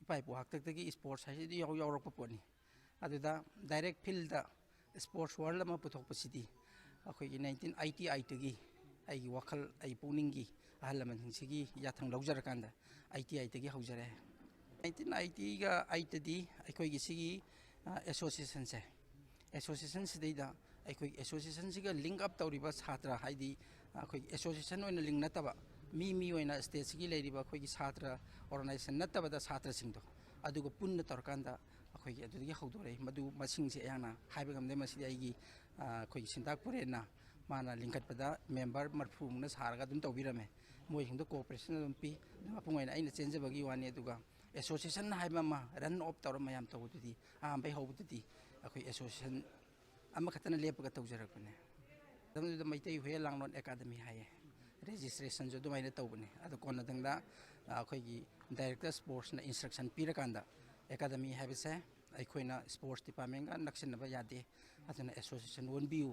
Pipe हाक्तकी sports है यौरप पोनी डायरेक्ट फील्ड स्पोर्ट्स वर्ल्ड में पुथोपसीदी अखोई 1988 की वखल पुनिंग की अहल लमनसिंगी याथंग लौजरकांद 88 हौजरे 1988 दी अखोई सिगी एसोसिएशन से एसोसिएशन सिदा अखोई एसोसिएशन सिगा लिंक अप तौरिबा छात्र हाइदी अखोई एसोसिएशन ओइना लिंक नतबा मी ओइना स्टेट सिगी लेरिबा अखोई छात्र ऑर्गेनाइजेशन नतबदा छात्र सिंगदो अदुगो पुन्न तौरकांदा अखोई अदुदगी हौदोरे मदु मसिंग से याना हाइबा गमदे मसिदि आइगी अखोई सिंदाकपुरेना माना लिंकटपदा मेंबर मरफुमुना सारगा दुम तौबिरमे मोय हिंदो कोऑपरेशन दुम पी मपुंगैना आइना चेंजबगी वानी अदुगा एसोसिएशन हाइबा मा रन ऑफ तौर मयाम तौबदुदी आंबै हौबदुदी अखोई एसोसिएशन अमा खतना लेपगा तौजरकने दमदुदा मैतै हुए लांगलोन एकेडमी हाये registration जो दुमाइना तौबने अदु कोना दंगदा अखोई डायरेक्टर स्पोर्ट्स ना इंस्ट्रक्शन पीरकांदा एकेडमी हाइबसे अखोइना स्पोर्ट्स डिपार्टमेंट का नक्सनबा यादे अदुना एसोसिएशन वनबियु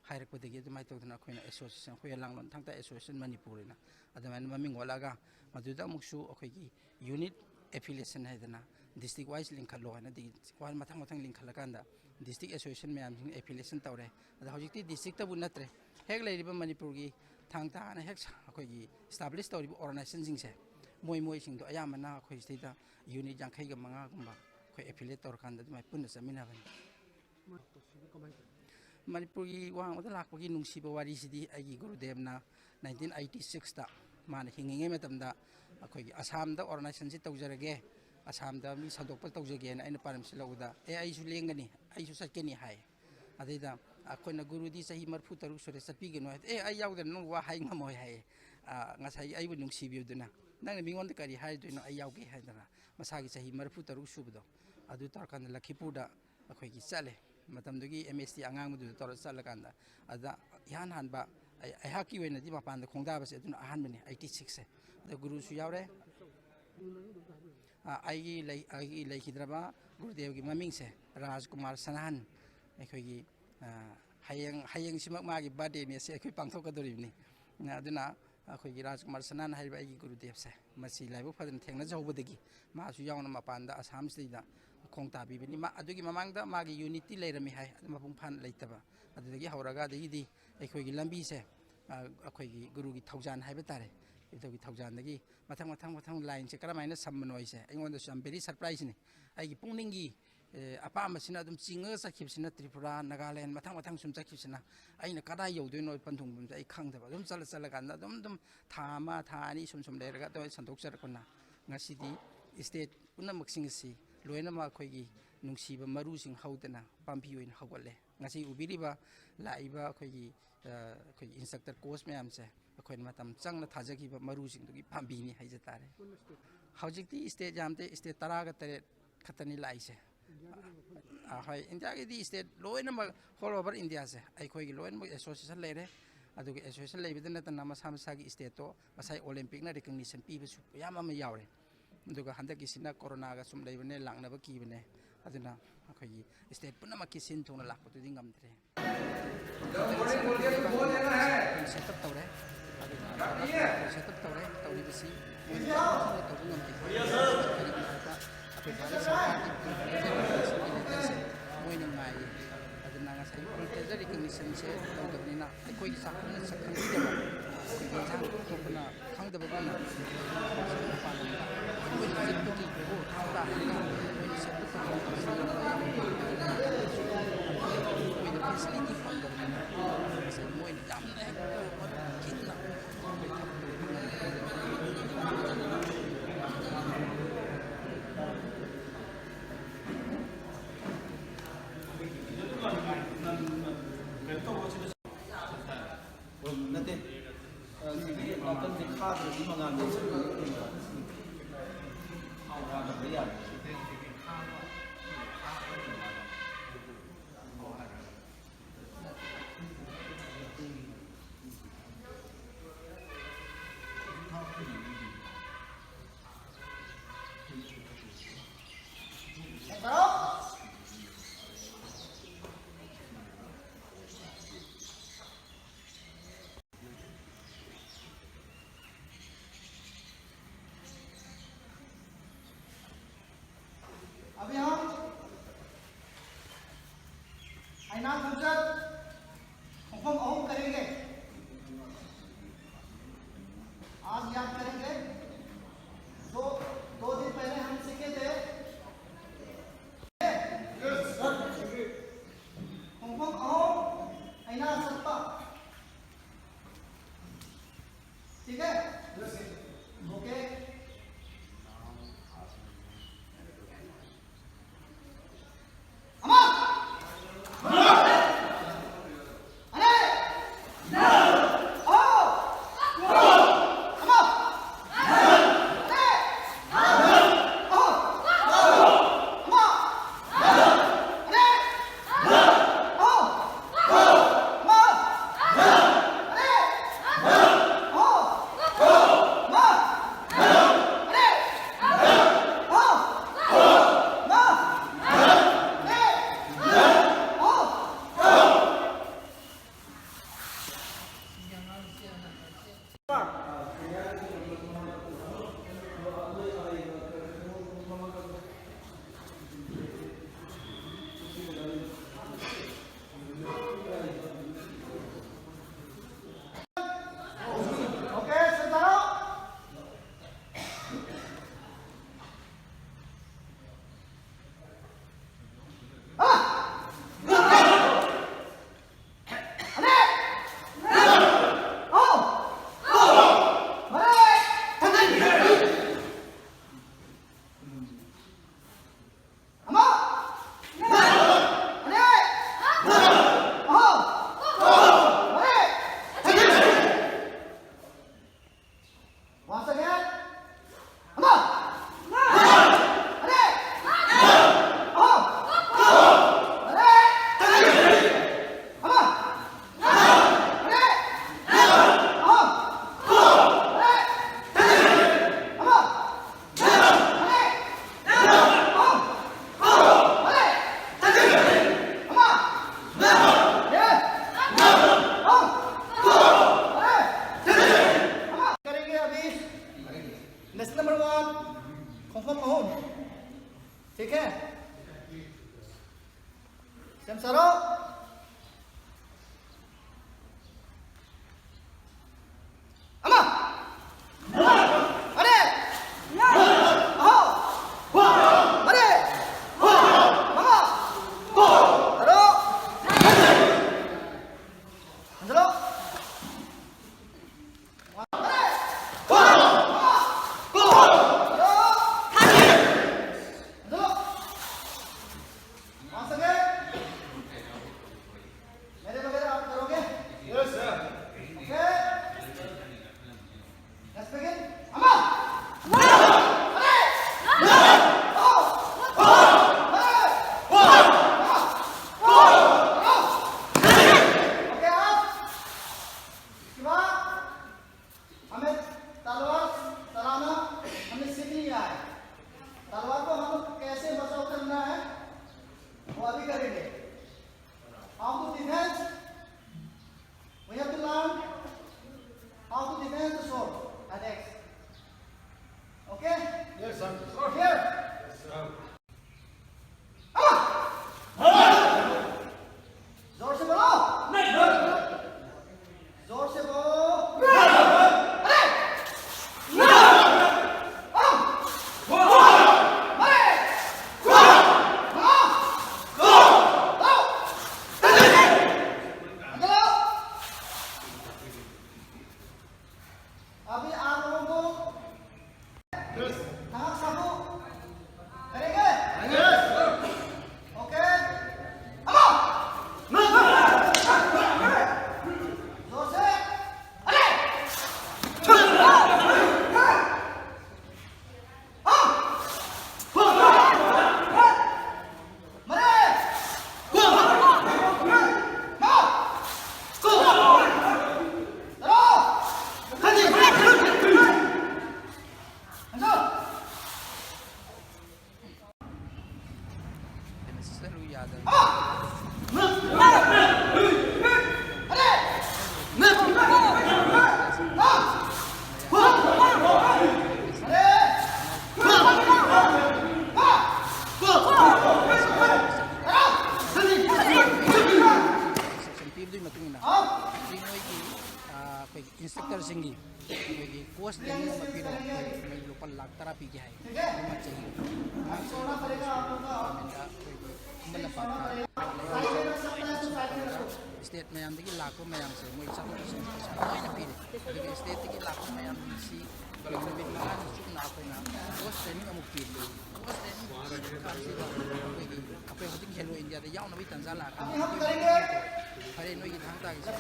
हाइरकपदगी दुमाइ तौदना अखोइना एसोसिएशन हुए लांगलोन थांगता एसोसिएशन मणिपुरना अदुमाइना ममिंग वलागा मदुदा मुक्सु अखोई यूनिट एफिलिएशन है डिस्ट्रिक्ट वाइज लिंखलो है वाल मथंग मथंग लिंखलकांदा डिस्ट्रिक्ट एसोसिएशन मैम एफिलिएशन तौरे हजिक्ति डिस्ट्रिक्ट तबु नत्रे हेक लेरिबा मणिपुर की थांगताना हेक अखोई इस्टाब्लिश तौरिबा ऑर्गेनाइजेशन से मोय सिंगदो अयामना अखोई स्टेट यूनिट 50 मंगा गुंबा अखोई एफिलिएट तौरकांदा दुमाइ पुन्न चमिनाबन मणिपुर की वांगदा लाकपगी नुंसीबा वारीसिदी आइगी गुरुदेवना 1986 ता माना हिंगिंगे मतमदा अखोई असम दा ऑर्गेनाइजेशन से तौजरगे असम दा मी सदोकप तौजगे ना आइना पारमसी लौदा आइसु लेंगनी आइसु सटकेनी हाय अदैदा अखोइना गुरुदी सही मरफु तरुक सुरे सटपीगनो आई याउदन नो वा हाय ngमोय हाय ngasai aibu nungsibiuduna nang mingon de kari hai duino ai yauge haidana masagi sahi marfu taruk subdo adu tarkan lakhipurda akhoi gi chale matam dugi MST angang du tor chalakanda ada yan hanba ai haki wena di mapan da khongda base aduna ahan bani 86 se da guru su yaure ai lei hidraba gurudev gi maming se Rajkumar Sanan akhoi gi hayeng simak magi birthday ne se akhoi pangthokadoribni aduna अखोई राजकुमार सनान है गुरुदेव से मसी लाइब फजन थेंना जौबदगी मासु यावना मपानदा असम सिदा खोंग ताबीबनी मा अदुगी ममांगदा मागी unity Laramie है मपुंग फान लेतबा अदुगी हौरगा दगी अखोई लंबी से अखोई गुरुगी थौजान है तारे इदुगी थौजान दगी मथंग मथंग मथंग लाइन से करमाइना सम्मनोय से अइंगोंदा सम वेरी सरप्राइज ने आइगी पुंगनिंगी अपामसिना अदुम चिंगा सखिबसिना त्रिपुरा नागालैंड मथंग मथंग सुम सखिबसिना अइना कदा यौदोइनो पंथुंगबम आई खंगदबा अदुम चल कांदा अदुम थामा थानी सुम लेरगा तो संतोक चरकना ngасidi स्टेट पुनमक्सिंग सि लोइना मा खोगी नुंसीबा मरुसिंग हौदना पाम्पी ओइन हौगले ngasi ubiriba laiba खोगी खोगी इंस्ट्रक्टर कोर्स मैम से अखोइन मतम चंगना थाजगिबा मरुसिंग दुगी पाम्बीनी हाइजे तारे हौजिकती स्टेट जामते स्टेट 13 गा तरे खतनी लाइसे हाय इंडिया की स्टेट लोइनमक होल ओवर इंडिया से अखोई लोइनमक एसोसिएशन लेरे अदुगे एसोसिएशन लेबिद नतना मसा मसागी स्टेट तो मसाई ओलंपिक ना रिकग्निशन पीबसु याम अमा यावरे अदुगा हंदकी सिना कोरोना गा सुम लेबने लांगनबा कीबने अदुना अखोई स्टेट पुनमक की सिन थोना लाखपतुदि ngamdre सेटअप तौरे सेटअप तौरे तौरिबसी तौबु ngamdi मोइना माइ अदुना ngasai प्रोटेजर रिकग्निशन से तौदबनिना अखोई साखना सखंगदबा अखोई गेजान तोपना खंगदबगना पालनदा मोइना जितुकी हो थावदा मोइना सेटअप मोइना फैसिलिटी फंदबनिना ngasai मोइना यामना कितना नते अपन दिखा दे मंगा दे भैया आईना खंजर हुक्म अहम करेंगे। आज याद करेंगे, दो दिन पहले हम सीखे थे हुक्म अहम आईना सत्ता, ठीक है? ओके, ठीक है? Samsaro, ama, are, aho, are, mama, aro, Ansalo, तलवार को हम कैसे बचाव करना है वो अभी करेंगे। How to defend? We have to learn how to defend the sword and axe. Okay? Yes, sir. Here. Yes, sir. जोर से बोलो। जोर से बोलो। अभी आप लोगों को कहाँ साहू करेंगे? ओके? जोर से अरे Selalu ada. ꯁꯥꯇ꯭ꯔꯁꯤꯡꯒꯤ ꯑꯩꯈꯣꯏꯒꯤ ꯀꯣꯁ ꯇ꯭ꯔꯦꯅꯤꯡ ꯑꯃ ꯄꯤꯔꯣ ꯑꯩꯈꯣꯏ ꯂꯨꯄꯥ ꯂꯥꯛ 10 ꯄꯤꯒꯦ ꯍꯥꯏ ꯑꯗꯨꯃ ꯆꯍꯤ ꯒꯚꯔꯟꯃꯦꯟꯇ ꯑꯩꯈꯣꯏꯒꯤ ꯈꯨꯃꯟ ꯂꯝꯄꯥꯛꯇ ꯁ꯭ꯇꯦꯠ ꯃꯌꯥꯝꯗꯒꯤ ꯂꯥꯛꯄ ꯃꯌꯥꯝꯁꯦ ꯃꯣꯏ ꯆꯠꯊꯣꯛ ꯆꯠꯁꯤꯟ ꯄꯩꯁꯥ ꯂꯣꯏꯅ ꯄꯤꯔꯦ ꯑꯗꯨꯒ ꯁ꯭ꯇꯦꯠꯇꯒꯤ ꯂꯥꯛꯄ ꯃꯌꯥꯝꯁꯤ ꯅꯨꯃꯤꯠ 5ꯅꯤ ꯆꯨꯞꯅ ꯑꯩꯈꯣꯏꯅ ꯀꯣꯁ ꯇ꯭ꯔꯦꯅꯤꯡ ꯑꯃꯨꯛ ꯄꯤꯔꯦ ꯀꯣꯁ ꯇ꯭ꯔꯦꯅꯤꯡ ꯄꯤꯔꯀꯥꯟꯁꯤꯗ ꯑꯩꯈꯣꯏ ꯍꯧꯖꯤꯛ ꯈꯦꯂꯣ ꯏꯟꯗꯤꯌꯥꯗ ꯌꯥꯎꯅꯕꯒꯤ ꯇꯥꯟꯖꯥ ꯂꯥꯛꯀꯅꯤ ꯐꯔꯦ ꯅꯣꯏꯒꯤ ꯊꯥꯡ ꯇꯥꯒꯤꯁꯦ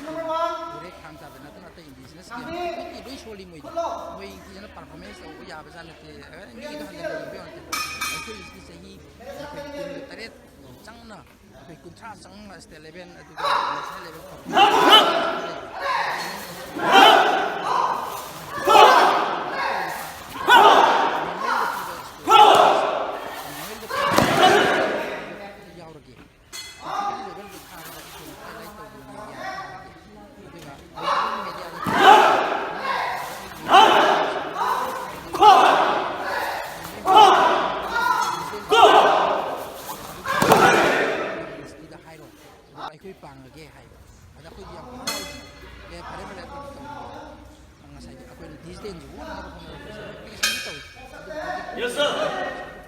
ꯄꯨꯔꯦ ꯊꯥꯡ ꯇꯥꯗ ꯅꯠꯇꯅ ꯑꯇꯩ ꯏꯟꯗꯤꯖꯤꯅꯁ ꯒꯦꯝ ꯂꯣꯏ ꯁꯣꯜꯂꯤ ꯃꯣꯏꯗꯤ ꯃꯣꯏꯒꯤꯁꯤꯅ ꯄꯔꯐꯣꯔꯃꯦꯟꯁ ꯇꯧꯕ ꯌꯥꯕꯖꯥꯠ ꯅꯠꯇꯦ ꯃꯤꯒꯤꯗꯣ ꯍꯟꯊꯅ ꯌꯦꯡꯕ ꯌꯥꯕ ꯅꯠꯇꯦ ꯑꯩꯈꯣꯏꯒꯤꯁꯤꯗꯤ ꯆꯍꯤ ꯑꯩꯈꯣꯏ 18 ꯆꯪꯅ ꯑꯩꯈꯣꯏ 60 ꯆꯪꯅ ꯁ꯭ꯇꯦꯠ ꯂꯦꯚꯦꯜ ꯑꯗꯨꯒ ꯅꯦꯁꯅꯦꯜ ꯂꯦꯚꯦꯜ ꯌꯥꯎꯔꯒꯦ ꯂꯦꯚꯦꯜꯗ ꯊꯥꯕꯗ ꯑꯩꯈꯣꯏꯅ ꯍꯥꯏꯂꯥꯏꯠ ꯇꯧꯕꯤꯕ ꯃꯦꯗꯤꯌꯥꯗ ꯊꯥꯔꯒꯦ ꯑꯗꯨꯒ ꯍꯥꯏꯔꯣ ꯑꯗꯨꯒ ꯑꯩꯈꯣꯏ ꯄꯥꯡꯉꯒꯦ ꯍꯥꯏꯕ ꯑꯗ ꯑꯩꯈꯣꯏꯗꯤ ꯌꯥꯝ ꯍꯔꯥꯎꯏꯗꯅ ꯐꯔꯦ ꯑꯩꯈꯣꯏꯗꯤ ꯇꯧꯔꯒꯦ ꯉꯁꯥꯏꯒꯤ ꯑꯩꯈꯣꯏꯅ ꯗꯤꯖꯤꯇꯦꯜꯁꯤ ꯋꯥꯠꯅꯕ ꯍꯣꯠꯅꯔꯛꯄꯁꯦ ꯑꯦꯄ꯭ꯂꯤꯀꯦꯁꯟꯗꯤ ꯇꯧꯏ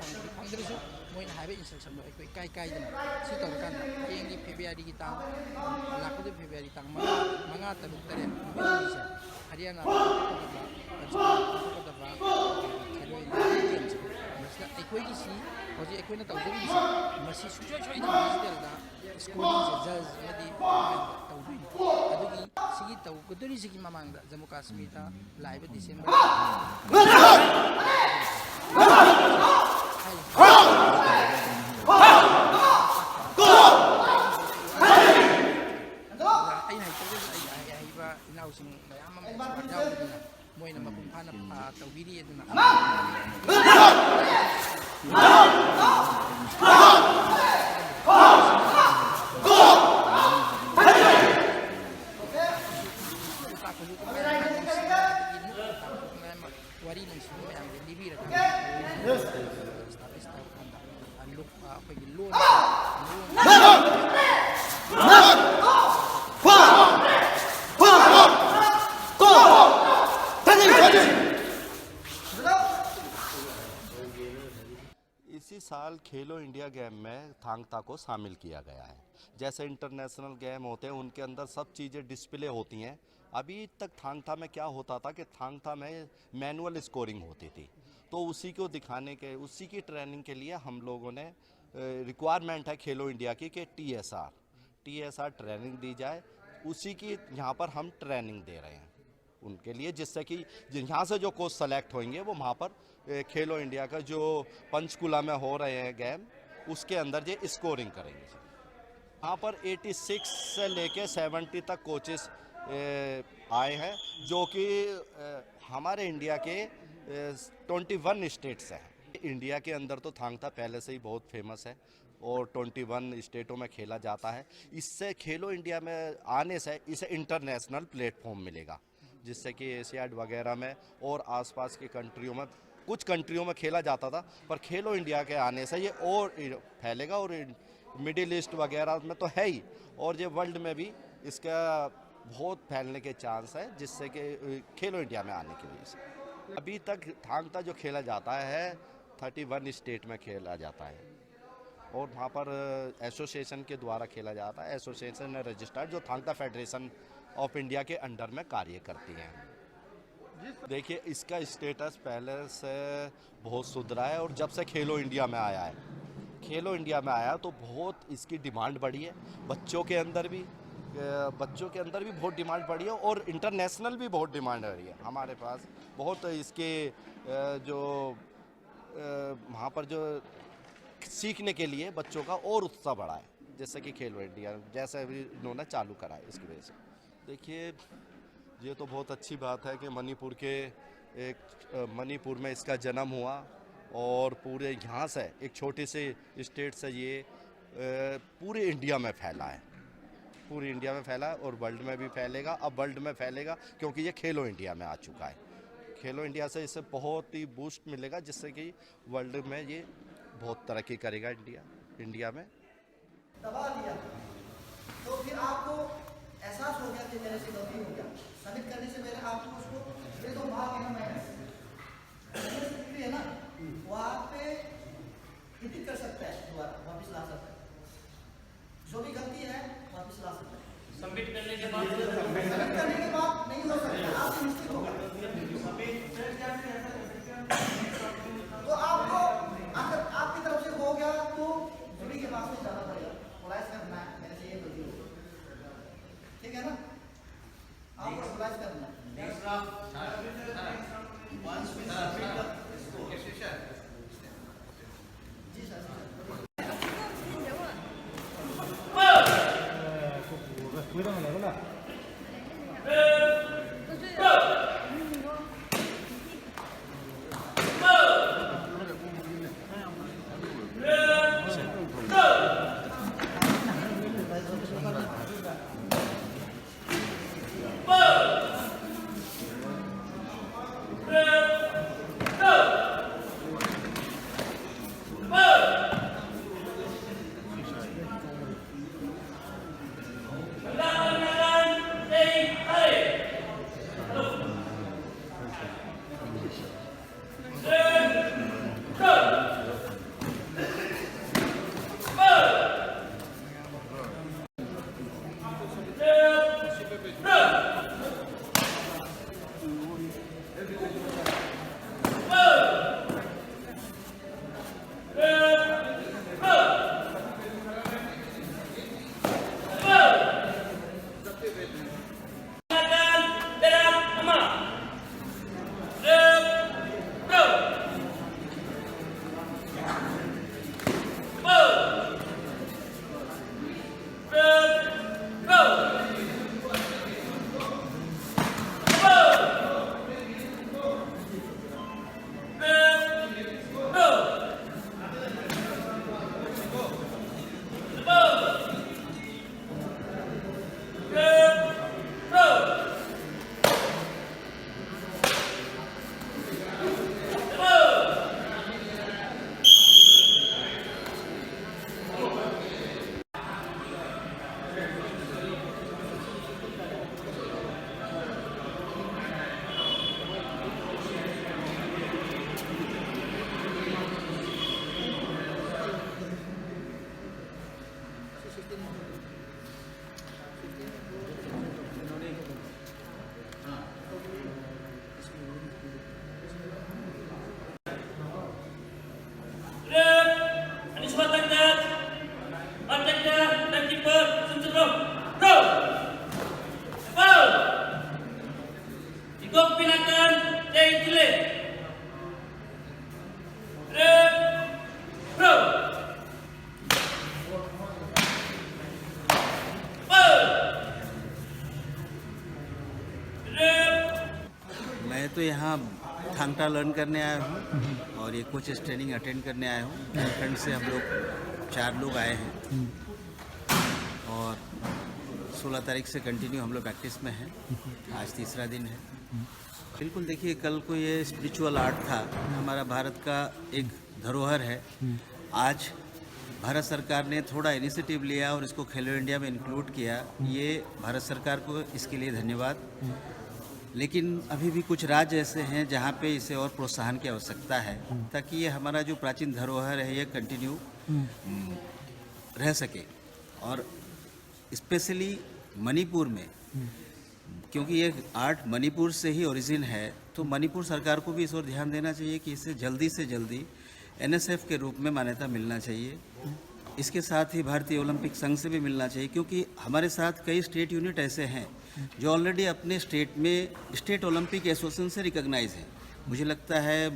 ꯑꯗꯨꯕꯨ ꯐꯪꯗ꯭ꯔꯁꯨ ꯃꯣꯏꯅ ꯍꯥꯏꯕ ꯏꯟꯁꯇ꯭ꯔꯛꯁꯟꯗꯣ ꯑꯩꯈꯣꯏ ꯀꯥꯏꯗꯅ ꯁꯤ ꯇꯧꯔꯀꯥꯟꯗ ꯍꯌꯦꯡꯒꯤ ꯐꯦꯕ꯭ꯔꯨꯋꯥꯔꯤꯒꯤ ꯇꯥꯡ ꯂꯥꯛꯀꯗꯕ ꯐꯦꯕ꯭ꯔꯨꯋꯥꯔꯤ ꯇꯥꯡ 5, 5, 6, 7 ꯅꯨꯃꯤꯠ 2ꯅꯤꯁꯦ ꯍꯔꯤꯌꯥꯅꯥꯗ ꯄꯥꯡꯊꯣꯛꯀꯗꯕ ꯄꯟꯖꯥꯕꯇ ꯄꯥꯡꯊꯣꯛꯀꯗꯕ ꯑꯩꯈꯣꯏꯒꯤ ꯈꯦꯂꯣ ꯏꯟꯗꯤꯌꯥ ꯒꯦꯝꯁꯦ ꯃꯁꯤꯗ ꯑꯩꯈꯣꯏꯒꯤꯁꯤ ꯍꯧꯖꯤꯛ ꯑꯩꯈꯣꯏꯅ ꯇꯧꯖꯔꯤꯕꯁꯤ ꯃꯁꯤ ꯁꯨꯡꯁꯣꯏ ꯁꯣꯏꯗꯅ ꯗꯤꯖꯤꯇꯦꯜꯗ ꯁ꯭ꯀꯣꯔꯤꯡꯁꯦ ꯖꯖ ꯑꯃꯗꯤ ꯒꯚꯔꯟꯃꯦꯟꯗ ꯇꯧꯗꯣꯏꯅꯤ ꯑꯗꯨꯒꯤ ꯁꯤꯒꯤ ꯇꯧꯒꯗꯣꯔꯤꯁꯤꯒꯤ ꯃꯃꯥꯡꯗ ꯖꯝꯃꯨ ꯀꯥꯁꯃꯤꯔꯗ ꯂꯥꯛꯏꯕ ꯗꯤꯁꯦꯝꯕꯔ ꯑꯩꯅ ꯍꯩꯇ꯭ꯔꯒꯁꯨ ꯑꯩ ꯑꯍꯩꯕ ꯏꯅꯥꯎꯁꯤꯡ ꯃꯌꯥꯝ ꯑꯃ ꯑꯦꯛꯁꯄꯥꯔꯠ ꯌꯥꯎꯕꯅꯤꯅ ꯃꯣꯏꯅ ꯃꯄꯨꯡ ꯐꯥꯅ ꯇꯧꯕꯤꯔꯤ ꯑꯗꯨꯅ ꯋꯥꯔꯤ ꯅꯨꯡꯁꯤꯕ ꯃꯌꯥꯝꯁꯦ ꯂꯤꯕꯤꯔꯀꯥꯟꯗ ꯏꯁꯇꯥꯕ꯭ꯂꯤꯁ ꯇꯧꯔꯀꯥꯟꯗ ꯑꯩꯈꯣꯏꯒꯤ ꯂꯣꯟ इसी साल खेलो इंडिया गेम में थांग ता को शामिल किया गया है। जैसे इंटरनेशनल गेम होते हैं उनके अंदर सब चीज़ें डिस्प्ले होती हैं। अभी तक थांग था में क्या होता था कि थांग था में मैनुअल स्कोरिंग होती थी, तो उसी को दिखाने के उसी की ट्रेनिंग के लिए हम लोगों ने रिक्वायरमेंट है खेलो इंडिया की कि टीएसआर ट्रेनिंग दी जाए। उसी की यहाँ पर हम ट्रेनिंग दे रहे हैं उनके लिए, जिससे कि यहाँ से जो कोच सेलेक्ट होंगे वो वहाँ पर खेलो इंडिया का जो पंचकुला में हो रहे हैं गेम उसके अंदर ये स्कोरिंग करेंगे। यहाँ पर 86 से लेके 70 तक कोचेस आए हैं, जो कि हमारे इंडिया के 21 स्टेट्स हैं। इंडिया के अंदर तो थांग ता पहले से ही बहुत फेमस है और 21 स्टेटों में खेला जाता है। इससे खेलो इंडिया में आने से इसे इंटरनेशनल प्लेटफॉर्म मिलेगा, जिससे कि एशियाड वगैरह में और आसपास की कंट्रियों में कुछ कंट्रियों में खेला जाता था, पर खेलो इंडिया के आने से ये और फैलेगा और मिडिल ईस्ट वगैरह में तो है ही, और ये वर्ल्ड में भी इसका बहुत फैलने के चांस है, जिससे कि खेलो इंडिया में आने की वजह से। अभी तक थांग ता जो खेला जाता है 31 स्टेट में खेला जाता है और वहाँ पर एसोसिएशन के द्वारा खेला जाता है। एसोसिएशन ने रजिस्टर्ड जो थांग ता फेडरेशन ऑफ इंडिया के अंडर में कार्य करती हैं। देखिए इसका स्टेटस पहले से बहुत सुधरा है और जब से खेलो इंडिया में आया है तो बहुत इसकी डिमांड बढ़ी है। बच्चों के अंदर भी बहुत डिमांड बढ़ी है और इंटरनेशनल भी बहुत डिमांड बढ़ी है। हमारे पास बहुत इसके जो वहाँ पर जो सीखने के लिए बच्चों का और उत्साह बढ़ा है, जैसे कि खेलो इंडिया जैसे अभी इन्होंने चालू करा है इसकी वजह से। देखिए ये तो बहुत अच्छी बात है कि मणिपुर में इसका जन्म हुआ और पूरे यहाँ से एक छोटे से स्टेट से ये पूरे इंडिया में फैला है, पूरी इंडिया में फैला है और वर्ल्ड में भी फैलेगा। अब वर्ल्ड में फैलेगा क्योंकि ये खेलो इंडिया में आ चुका है। खेलो इंडिया से इसे बहुत ही बूस्ट मिलेगा, जिससे कि वर्ल्ड में ये बहुत तरक्की करेगा इंडिया में। दबा दिया तो फिर आपको एहसास हो गया कि मेरे से गलती हो गया, सबमिट करने से पहले आपको उसको ये तो मार्क है ना माइनस है ना, वो आप पे एडिट कर सकता है, दोबारा वापस ला सकता है, जो भी गलती है वापस ला सकता है। सबमिट करने के बाद नहीं हो सकता, आपसे मिस्टेक होगा तो आपको अगर आपकी तरफ से हो गया तो जूरी के पास में जाना पड़ेगा, फुलाइज करना है, मेरे से ये गलती हो गई, ठीक है ना, आपको फुलाइज करना है। जी सर, मैं तो यहाँ थांगटा लर्न करने आया हूँ और ये कोचेस ट्रेनिंग अटेंड करने आया हूँ। झारखंड से हम लोग 4 लोग आए हैं और 16 तारीख से कंटिन्यू हम लोग प्रैक्टिस में हैं। आज तीसरा दिन है। बिल्कुल देखिए, कल को ये स्पिरिचुअल आर्ट था, हमारा भारत का एक धरोहर है। आज भारत सरकार ने थोड़ा इनिशिएटिव लिया और इसको खेलो इंडिया में इंक्लूड किया। ये भारत सरकार को इसके लिए धन्यवाद। लेकिन अभी भी कुछ राज्य ऐसे हैं जहाँ पे इसे और प्रोत्साहन की आवश्यकता है ताकि ये हमारा जो प्राचीन धरोहर है ये कंटिन्यू रह सके। और स्पेशली मणिपुर में, क्योंकि ये आर्ट मणिपुर से ही ओरिजिन है, तो मणिपुर सरकार को भी इस ओर ध्यान देना चाहिए कि इसे जल्दी से जल्दी NSF के रूप में मान्यता मिलना चाहिए। इसके साथ ही भारतीय ओलंपिक संघ से भी मिलना चाहिए, क्योंकि हमारे साथ कई स्टेट यूनिट ऐसे हैं जो ऑलरेडी अपने स्टेट में स्टेट ओलंपिक एसोसिएशन से रिकॉग्नाइज हैं। मुझे लगता है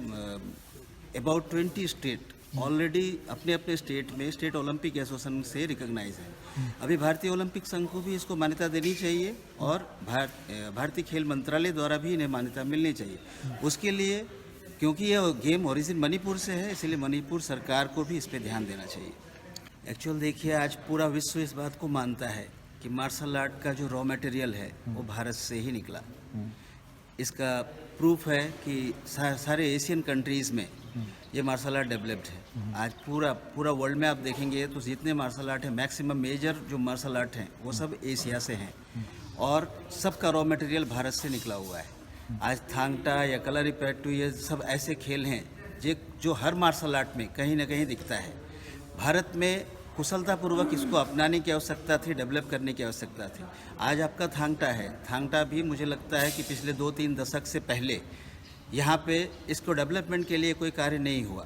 अबाउट 20 स्टेट ऑलरेडी अपने अपने स्टेट में स्टेट ओलंपिक एसोसिएशन से रिकॉग्नाइज है। अभी भारतीय ओलंपिक संघ को भी इसको मान्यता देनी चाहिए और भारतीय खेल मंत्रालय द्वारा भी इन्हें मान्यता मिलनी चाहिए। उसके लिए, क्योंकि ये गेम ओरिजिन मणिपुर से है, इसलिए मणिपुर सरकार को भी इस पर ध्यान देना चाहिए। एक्चुअल देखिए, आज पूरा विश्व इस बात को मानता है कि मार्शल आर्ट का जो रॉ मटेरियल है वो भारत से ही निकला। इसका प्रूफ है कि सारे एशियन कंट्रीज़ में ये मार्शल आर्ट डेवलप्ड है। आज पूरा वर्ल्ड में आप देखेंगे तो जितने मार्शल आर्ट हैं, मैक्सिमम मेजर जो मार्शल आर्ट हैं वो सब एशिया से हैं। और सबका रॉ मटेरियल भारत से निकला हुआ है। आज थांगटा या कलरीपयट्टू ये सब ऐसे खेल हैं जो हर मार्शल आर्ट में कहीं ना कहीं दिखता है। भारत में कुशलतापूर्वक इसको अपनाने की आवश्यकता थी, डेवलप करने की आवश्यकता थी। आज आपका थांगटा है, थांगटा भी मुझे लगता है कि पिछले 2-3 दशक से पहले यहाँ पे इसको डेवलपमेंट के लिए कोई कार्य नहीं हुआ।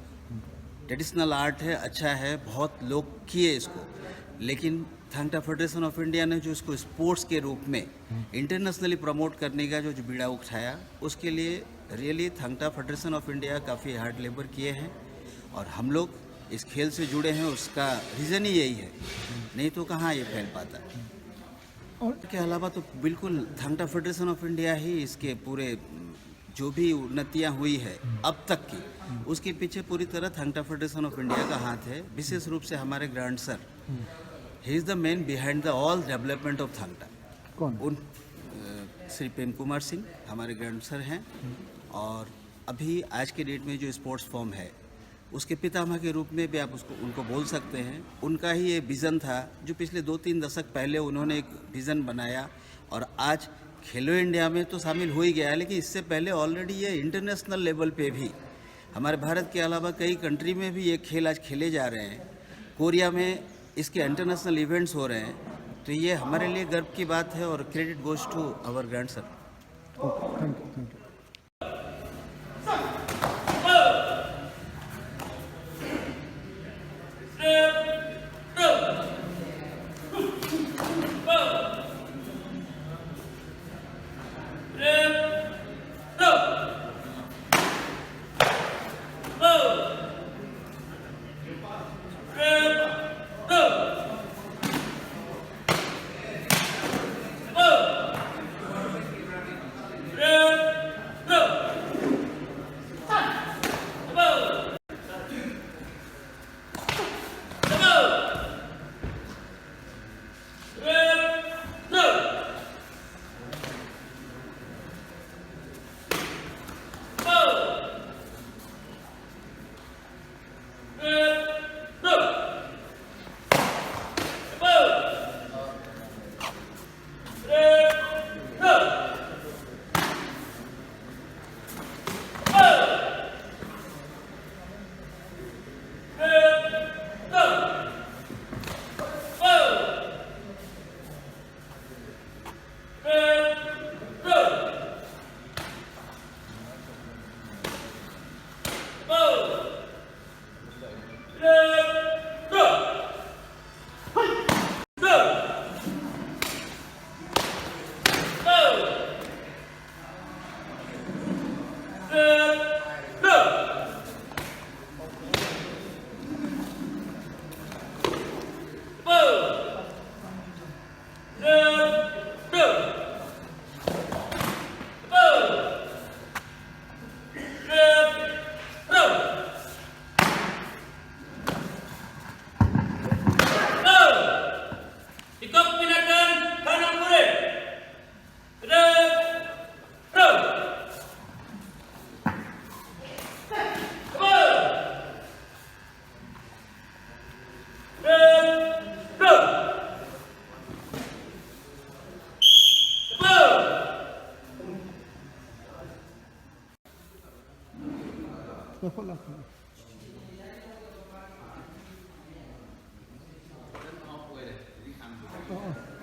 ट्रेडिशनल आर्ट है, अच्छा है, बहुत लोग किए इसको, लेकिन थांगटा फेडरेशन ऑफ इंडिया ने जो इसको स्पोर्ट्स के रूप में इंटरनेशनली प्रमोट करने का जो बीड़ा उठाया, उसके लिए really Thangta federation of India काफ़ी हार्ड लेबर किए हैं और हम लोग इस खेल से जुड़े हैं। उसका रीज़न ही यही है, नहीं तो कहाँ ये फैल पाता। और के अलावा तो बिल्कुल थांगटा फेडरेशन ऑफ इंडिया ही इसके पूरे जो भी उन्नतियाँ हुई है अब तक की, उसके पीछे पूरी तरह थांगटा फेडरेशन ऑफ इंडिया का हाथ है। विशेष रूप से हमारे grand sir, he is the main behind the all development of Thangta. कौन? श्री प्रेम कुमार सिंह हमारे ग्रैंड सर हैं और अभी आज के डेट में जो स्पोर्ट्स फॉर्म है उसके पितामह के रूप में भी आप उनको बोल सकते हैं। उनका ही ये विज़न था जो पिछले 2-3 दशक पहले उन्होंने एक विज़न बनाया और आज खेलो इंडिया में तो शामिल हो ही गया है, लेकिन इससे पहले ऑलरेडी ये इंटरनेशनल लेवल पे भी हमारे भारत के अलावा कई कंट्री में भी ये खेल आज खेले जा रहे हैं। कोरिया में इसके इंटरनेशनल इवेंट्स हो रहे हैं, तो ये हमारे लिए गर्व की बात है और credit goes to our grand sir. Thank you.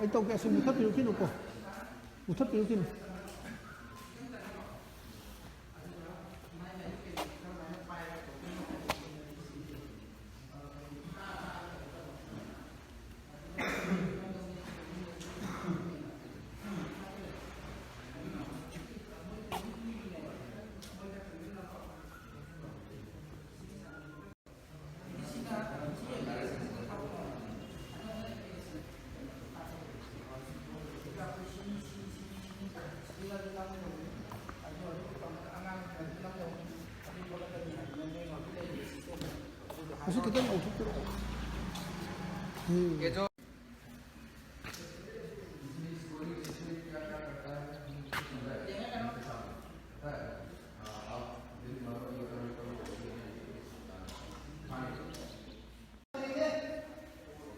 Ito kasi mutat pilukin ko. Mutat pilukin. Kasi kita mau utuk terus.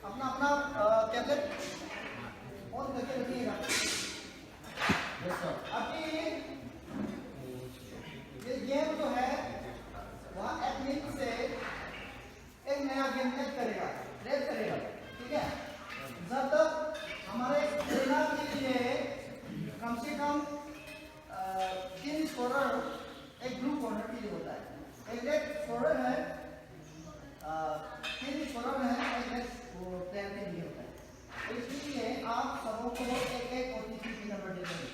अपना अपना टैबलेट ऑन करके रखिएगा। है, जब तक हमारे सेना के लिए कम से कम 3 स्कोरर एक ब्लू कॉर्नर के लिए होता है, एक रेड स्कोरर है, 3 स्कोरर है, एक रेड प्लेयर के लिए होता है। तो इसलिए आप सबों को एक OTP नंबर दे देंगे।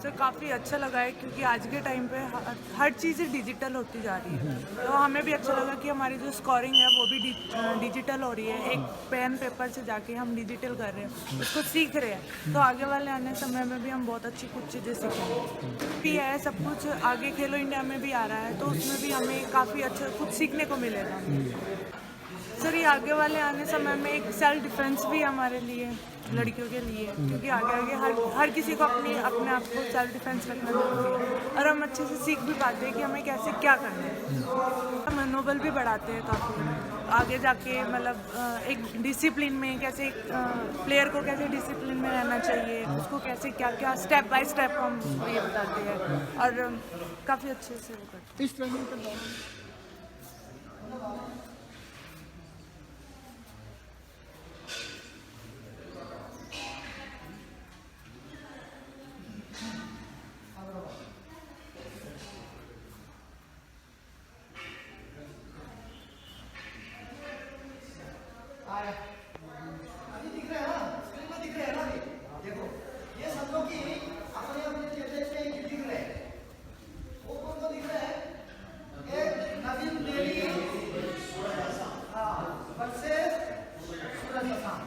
सर काफ़ी अच्छा लगा है क्योंकि आज के टाइम पे हर चीज़ें डिजिटल होती जा रही है, तो हमें भी अच्छा लगा कि हमारी जो स्कोरिंग है वो भी डिजिटल हो रही है। एक पेन पेपर से जाके हम डिजिटल कर रहे हैं, उसको सीख रहे हैं, तो आगे वाले आने समय में भी हम बहुत अच्छी कुछ चीज़ें सीखेंगे। भी है सब कुछ आगे खेलो इंडिया में भी आ रहा है, तो उसमें भी हमें काफ़ी अच्छा कुछ सीखने को मिलेगा। सर ये आगे वाले आने समय में एक सेल्फ डिफेंस भी हमारे लिए, लड़कियों के लिए, क्योंकि आगे आगे हर किसी को अपने आप को सेल्फ डिफेंस रखना जरूरी है, और हम अच्छे से सीख भी पाते हैं कि हमें कैसे क्या करना है। मनोबल भी बढ़ाते हैं काफ़ी आगे जाके, मतलब एक डिसिप्लिन में कैसे प्लेयर को कैसे डिसिप्लिन में रहना चाहिए, उसको कैसे क्या क्या स्टेप बाय स्टेप हम उसको ये बताते हैं, और काफ़ी अच्छे से वो करते हैं। इस ट्रेनिंग के दौरान अभी दिख रहा है ना, स्क्रीन में दिख रहा है ना, अभी देखो ये समझो कि अपने अपने टेबलेट पे ये दिख रहे हैं, वो कौन सा दिख रहा है, एक नवीन देवी वर्सेस सूरज असाम।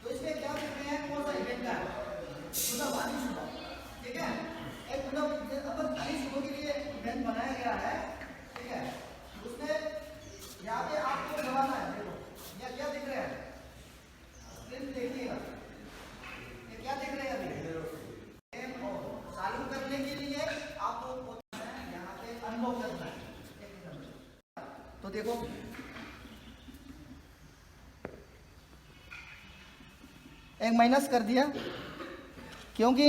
तो इसमें क्या दिख रहे हैं, कौन सा इवेंट का है, मतलब भारी सुबह, ठीक है, एक मतलब अपन भारी सुबह के लिए इवेंट बनाया गया है, ठीक है, उसमें यहाँ पे आपको दबाना है, देखो ये क्या दिख रहा है, स्क्रीन देखिएगा, ये क्या दिख रहा है अभी, चालू करने के लिए आपको यहाँ पे अनलॉक करना है। तो देखो एक माइनस कर दिया, क्योंकि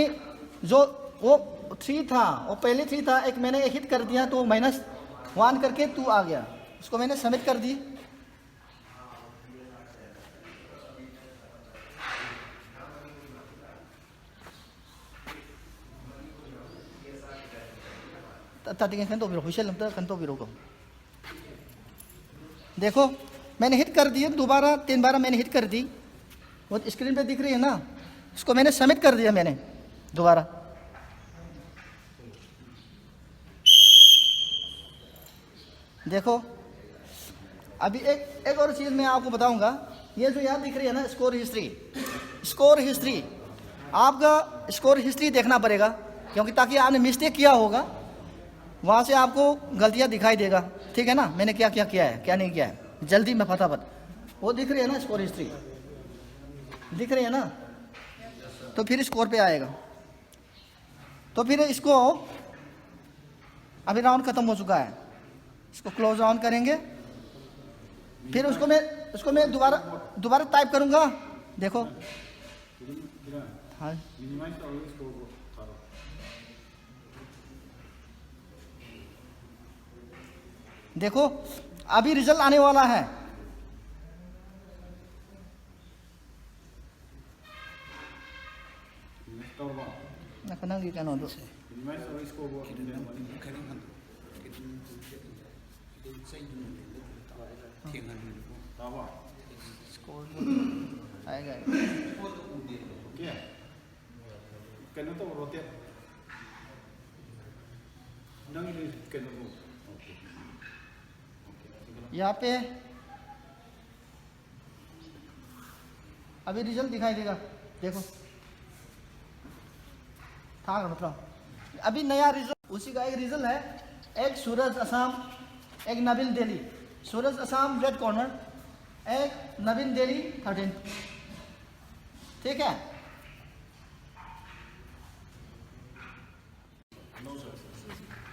जो वो 3 था, वो पहले 3 था, एक मैंने एक हिट कर दिया तो -1 करके 2 आ गया, उसको मैंने सबमिट कर दी। देखो मैंने हिट कर दिया, दोबारा 3 बार मैंने हिट कर दी, वो स्क्रीन पे दिख रही है ना, इसको मैंने सबमिट कर दिया मैंने दोबारा। देखो अभी एक और चीज़ मैं आपको बताऊंगा, ये जो यहाँ दिख रही है ना स्कोर हिस्ट्री, आपका स्कोर हिस्ट्री देखना पड़ेगा, क्योंकि ताकि आपने मिस्टेक किया होगा वहाँ से आपको गलतियाँ दिखाई देगा, ठीक है ना, मैंने क्या क्या किया है क्या नहीं किया है, जल्दी में फटाफट वो दिख रही है ना, स्कोर हिस्ट्री दिख रही है ना, तो फिर स्कोर पे आएगा। तो फिर इसको अभी राउंड खत्म हो चुका है, इसको क्लोज ऑन करेंगे, फिर उसको मैं दोबारा टाइप करूंगा, देखो हाँ देखो अभी रिजल्ट आने वाला है, आएगा यहाँ पे अभी रिजल्ट दिखाई देगा, देखो था मतलब अभी नया रिजल्ट, उसी का एक रिजल्ट है, एक सूरज असम, एक नवीन दिल्ली, सूरज असम रेड कॉर्नर, एक नवीन दिल्ली 13, ठीक है।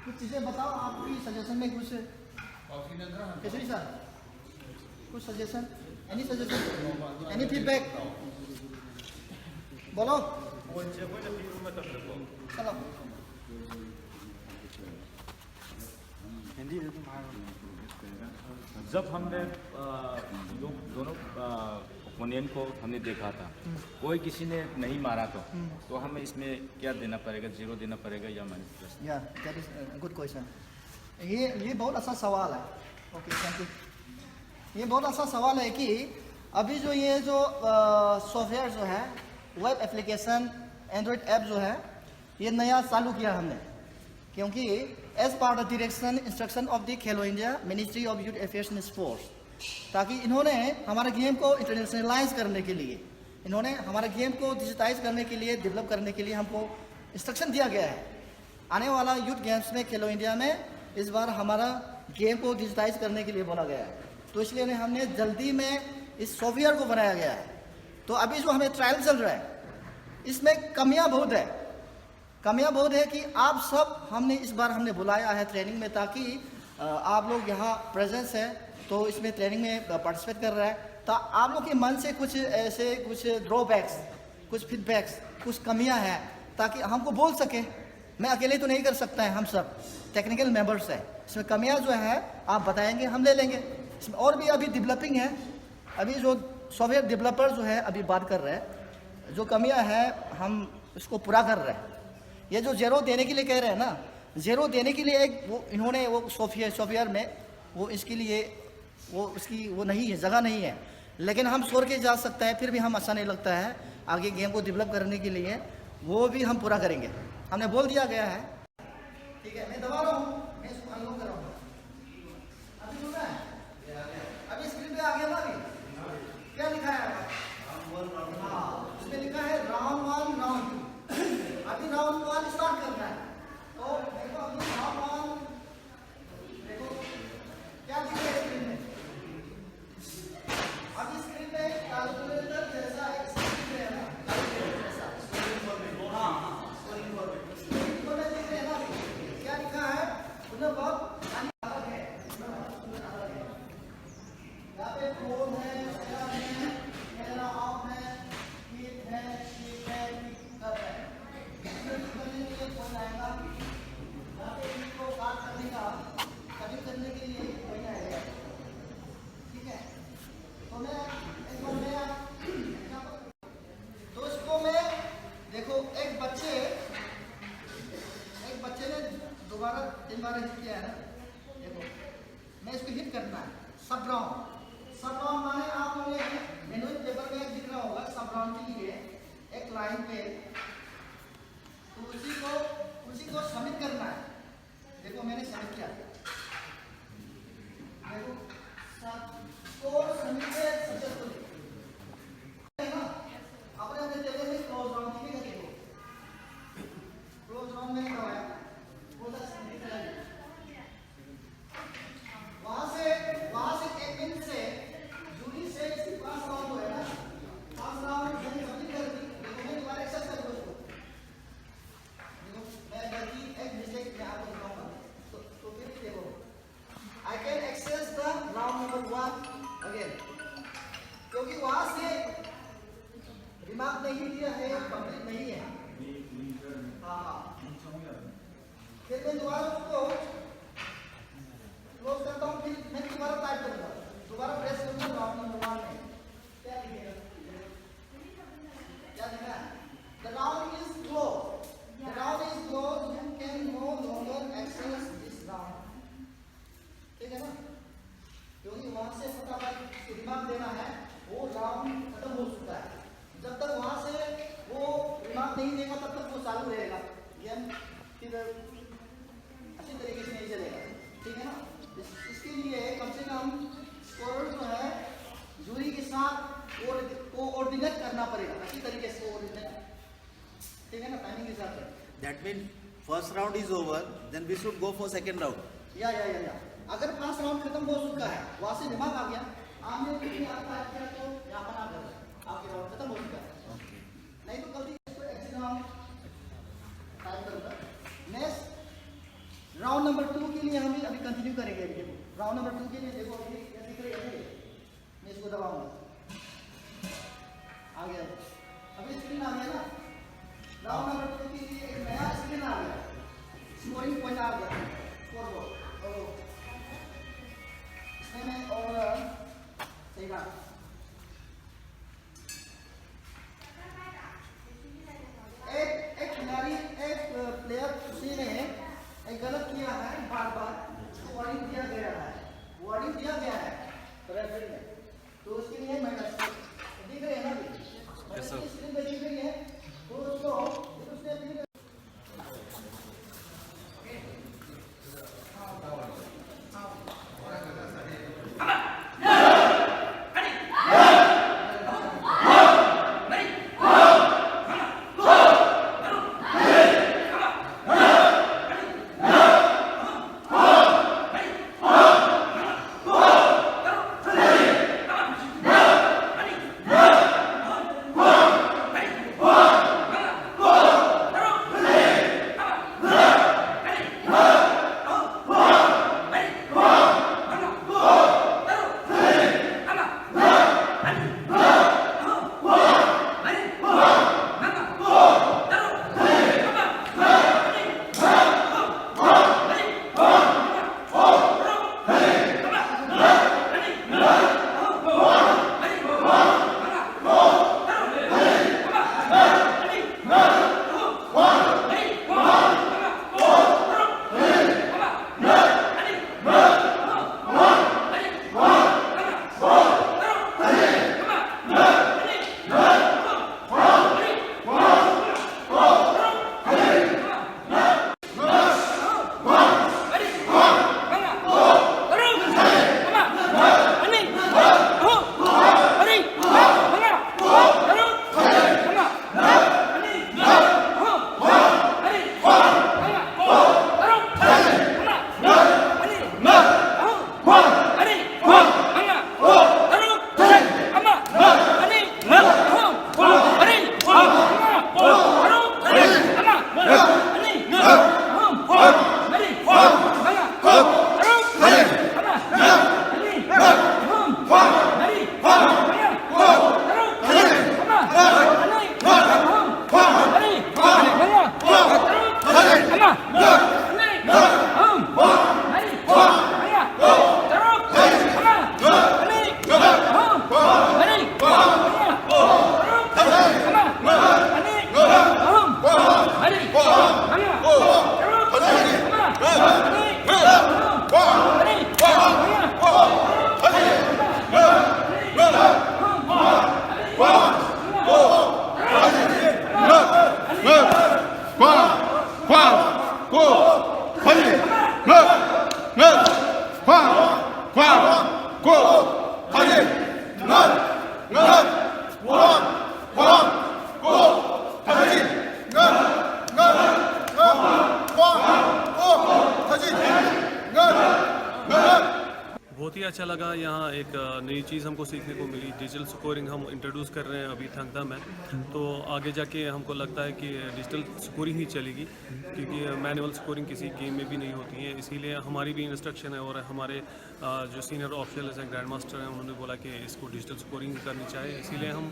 कुछ चीज़ें बताओ, आपकी सजेशन में कुछ केसरी सर, कुछ suggestion, any suggestion, any feedback बोलो, चलो जब हमने लोग दोनों ओपोनेंट को हमने देखा था, कोई किसी ने नहीं मारा तो हमें इसमें क्या देना पड़ेगा, 0 देना पड़ेगा या -? या दैट इज गुड क्वेश्चन। ये बहुत अच्छा सवाल है। Okay, thank you. ये बहुत अच्छा सवाल है कि अभी जो ये जो सॉफ्टवेयर जो है, वेब एप्लीकेशन, एंड्रॉयड ऐप जो है, ये नया चालू किया हमने, क्योंकि as part of direction instruction of the Khelo India ministry of youth affairs and sports, ताकि इन्होंने हमारे गेम को इंटरनेशनलाइज करने के लिए, इन्होंने हमारे गेम को डिजिटाइज करने के लिए, डेवलप करने के लिए हमको इंस्ट्रक्शन दिया गया है। आने वाला यूथ गेम्स में, खेलो इंडिया में, इस बार हमारा गेम को डिजिटाइज करने के लिए बोला गया है, तो इसलिए हमने जल्दी में इस सॉफ्टवेयर को बनाया गया है। तो अभी जो हमें ट्रायल चल रहा है, इसमें कमियां बहुत है कि आप सब हमने इस बार हमने बुलाया है ट्रेनिंग में, ताकि आप लोग यहाँ प्रेजेंस है, तो इसमें ट्रेनिंग में पार्टिसिपेट कर रहा है, तो आप लोग के मन से कुछ ऐसे कुछ ड्रॉबैक्स, कुछ फीडबैक्स, कुछ कमियां हैं, ताकि हमको बोल सके। मैं अकेले तो नहीं कर सकता है, हम सब टेक्निकल मेंबर्स हैं, इसमें कमियां जो है आप बताएंगे, हम ले लेंगे। इसमें और भी अभी डेवलपिंग है, अभी जो सॉफ्टवेयर डेवलपर जो है अभी बात कर रहे हैं, जो कमियां हैं हम इसको पूरा कर रहे हैं। ये जो 0 देने के लिए कह रहे हैं ना, 0 देने के लिए एक वो इन्होंने वो सॉफ्टवेयर में वो इसके लिए वो उसकी वो नहीं है, जगह नहीं है, लेकिन हम सोच के जा सकता है, फिर भी हम अच्छा नहीं लगता है आगे गेम को डेवलप करने के लिए, वो भी हम पूरा करेंगे, हमने बोल दिया गया है। ठीक है, मैं दबा रहा हूँ, मैं इसको अनलॉक कर रहा हूँ। अभी सुन रहा है? अभी स्क्रीन पे आ गया ना? अभी क्या लिखा है? हाँ, इसमें लिखा है राउंड 1 राउंड 2। अभी राउंड 1 स्टार्ट करना है, तो देखो अभी राउंड 1 देखो क्या दिख रहा है स्क्रीन में। अभी स्क्रीन पे कैलकुलेटर जैसा एक स्क्रीन है ना, कैलकुलेटर जैसा स्क्रीन पर में, हाँ स्क्रीन पर में दिख रहे हैं ना। क्या लिखा है? उन्हें बहुत अलग है, यहाँ पे फोन है, कैमरा ऑफ है, कीप है, कीप है, कीप कर है। इसमें करने के लिए फोन आएगा, यहाँ पे इसको बात करने का कभी करने के लिए वही आएगा। ठीक है, तो मैं एक बार तो इसको मैं देखो एक बच्चे ने दोबारा 3 बार हिट किया है ना, देखो मैं इसको हिट करना है। सब राउंड माने आप लोगों ने मैनुअल पेपर में दिख रहा होगा, सब राउंड के लिए एक लाइन पे, तो उसी को सबमिट करना है। देखो मैंने सबमिट किया, देखो स्कोर सबमिटेड सक्सेसफुली है ना। अपने जगह में क्लोज राउंड दिखेगा, देखो क्लोज राउंड में करवाया, वो सबमिट कर दिया। वहां से एडमिन से जूरी से पास राउंड है ना, पास राउंड मैंने सबमिट कर दी। देखो मैं दोबारा एक्सेस कर दूं, देखो मैं गलती एक मिस्टेक में आपको दिखाऊंगा, तो फिर देखो I can access the round number 1 again, क्योंकि वहां से रिमार्क नहीं दिया है, कंप्लीट नहीं है। हाँ, फिर मैं दोबारा उसको क्लोज करता हूँ, फिर मैं दोबारा टाइप करूँगा, दोबारा प्रेस करूँगा राउंड नंबर 1 में। क्या लिखेगा? क्या लिखा है? The round is closed. The round is closed. You can no longer access this round. ठीक है ना, क्योंकि वहां से फटाफट रिमार्क देना है, वो राउंड खत्म हो चुका है। जब तक वहां से वो रिमार्क नहीं देगा तब तक वो चालू रहेगा, गेम फिर अच्छी तरीके से नहीं चलेगा। ठीक है ना, इसके लिए कम से कम स्कोरर जो है जूरी के साथ कोऑर्डिनेट करना पड़ेगा, अच्छी तरीके से कोऑर्डिनेट। ठीक है ना, टाइमिंग के हिसाब से। That means first round is over, then we should go for second round. या अगर 5 राउंड खत्म हो चुका है, वहां से दिमाग आ गया, आपने किया तो यहाँ पर आ गया, आपके राउंड खत्म हो चुका है। नहीं तो गलती इसको एग्जिट राउंड टाइप करूँगा। नेक्स्ट राउंड नंबर 2 के लिए हम अभी कंटिन्यू करेंगे। देखो राउंड नंबर 2 के लिए देखो अभी क्या दिख रही है, मैं इसको दबाऊंगा, आ गया, अभी स्क्रीन आ गया ना। राउंड नंबर 2 के लिए एक नया स्क्रीन आ गया, स्कोरिंग पॉइंट आ गया, स्कोर बोर्ड और सही बात। कहीं गलत किया है बार बार वार्निंग दिया गया है, वार्निंग दिया गया है रेफरी ने, तो उसके लिए मेहनत दिख रही है ना, स्क्रीन पे दिख रही है, तो उसको उसने फिर बहुत ही अच्छा लगा। यहाँ एक नई चीज़ हमको सीखने को मिली, डिजिटल स्कोरिंग हम इंट्रोड्यूस कर रहे हैं अभी थंगता में, तो आगे जाके हमको लगता है कि डिजिटल स्कोरिंग ही चलेगी, क्योंकि मैनुअल स्कोरिंग किसी गेम में भी नहीं होती है। इसीलिए हमारी भी इंस्ट्रक्शन है और हमारे जो सीनियर ऑफिशियल्स हैं, ग्रैंड मास्टर हैं, उन्होंने बोला कि इसको डिजिटल स्कोरिंग करनी चाहिए। इसीलिए हम